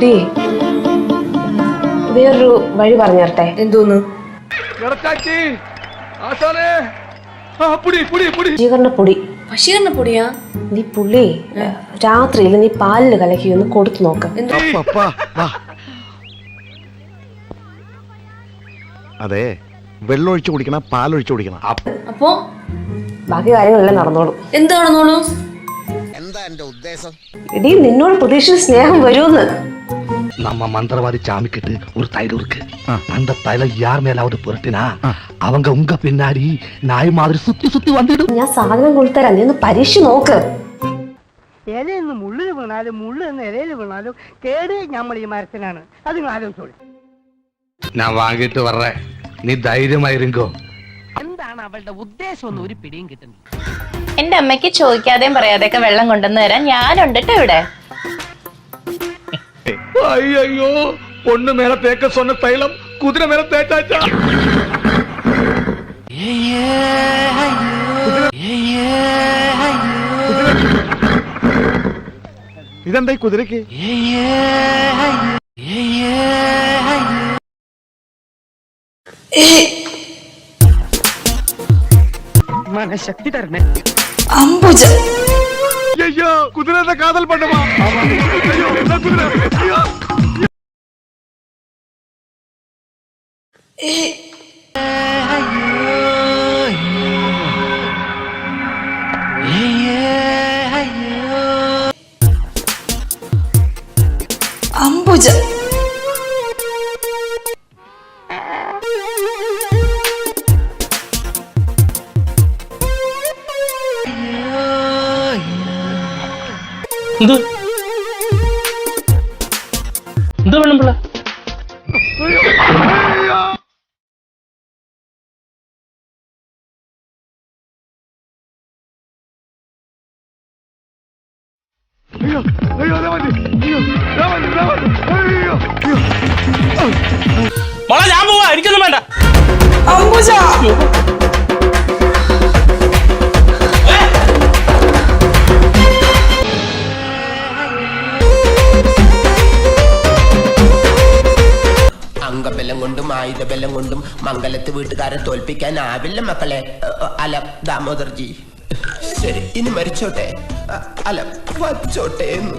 Day വേറൊരു വഴി പറഞ്ഞു തരട്ടെ. എന്തോന്ന്? വശീകരണ പൊടി. വശീകരണ പൊടിയാ? നീ പുള്ളി രാത്രിയിൽ നീ പാലിൽ കലക്കി ഒന്ന് കൊടുത്തു നോക്ക്. അതെ, വെള്ളമൊഴിച്ച് കുടിക്കണം, പാലൊഴിച്ച് കുടിക്കണം. അപ്പോ ബാക്കി കാര്യങ്ങളെല്ലാം നടന്നോളും. എന്ത് നടന്നോളൂ? എന്താ എന്റെ ഉദ്ദേശം? എടീ നിന്നോട് പ്രതീക്ഷിച്ച് സ്നേഹം വരുമെന്ന്. நம்ம மந்திரவாதி சாமிக்கிட்டு ஒரு தைலம் இருக்கு. அந்த தைலம் யார் மேலாவது புரட்டினா அவங்க உங்க பின்னாடி நாய் மாதிரி சுத்தி சுத்தி வந்துடும். ഞാൻ സാധനം കൊടുത്തരാം, നീ ഒന്ന് പരീക്ഷ നോക്ക്. ഇലയെന്ന് മുള്ളിൽ വീണാലും മുള്ളു എന്ന് ഇലയിൽ വീണാലും കേട് നമ്മൾ ഈ മരത്തിനാണ്. അത് നിങ്ങൾ ആലോചിച്ചോളൂ. நான் வாங்கிட்டு வர்றேன், நீ தைரியமாயிருங்கோ. എന്താണ് അവളുടെ ഉദ്ദേശം എന്ന് ഒരു പിടിയും കിട്ടുന്നു. എന്റെ അമ്മയ്ക്ക് ചോദിക്കാതെയും പറയാതെയൊക്കെ വെള്ളം കൊണ്ടുവന്ന് തരാൻ ഞാനുണ്ട് ട്ടോ ഇവിടെ. ஐயோ, பொண்ணு மேல தேக்க சொன்ன தைலம் குதிரை மேல தேய்ச்சாச்சா? ഇതെന്താ കുതിരക്ക്? മനഃശക്തി തരണേ. അംബുജ അയ്യോ, കുതിരയുടെ കാതൽ പണ്ടമാ. അയ്യോ, കുതിര. അയ്യോ. അംബുജ എന്ത് വേണം പിള്ള? മോളെ ഞാൻ പോവാ, എനിക്കൊന്നും വേണ്ട. അംബുജ അംഗബലം കൊണ്ടും ആയുധബലം കൊണ്ടും മംഗലത്ത് വീട്ടുകാരെ തോൽപ്പിക്കാനാവില്ല മക്കളെ. അല്ല ദാമോദർജി, ശരി ഇനി മരിച്ചോട്ടെ, അല്ല വച്ചോട്ടെ എന്ന്.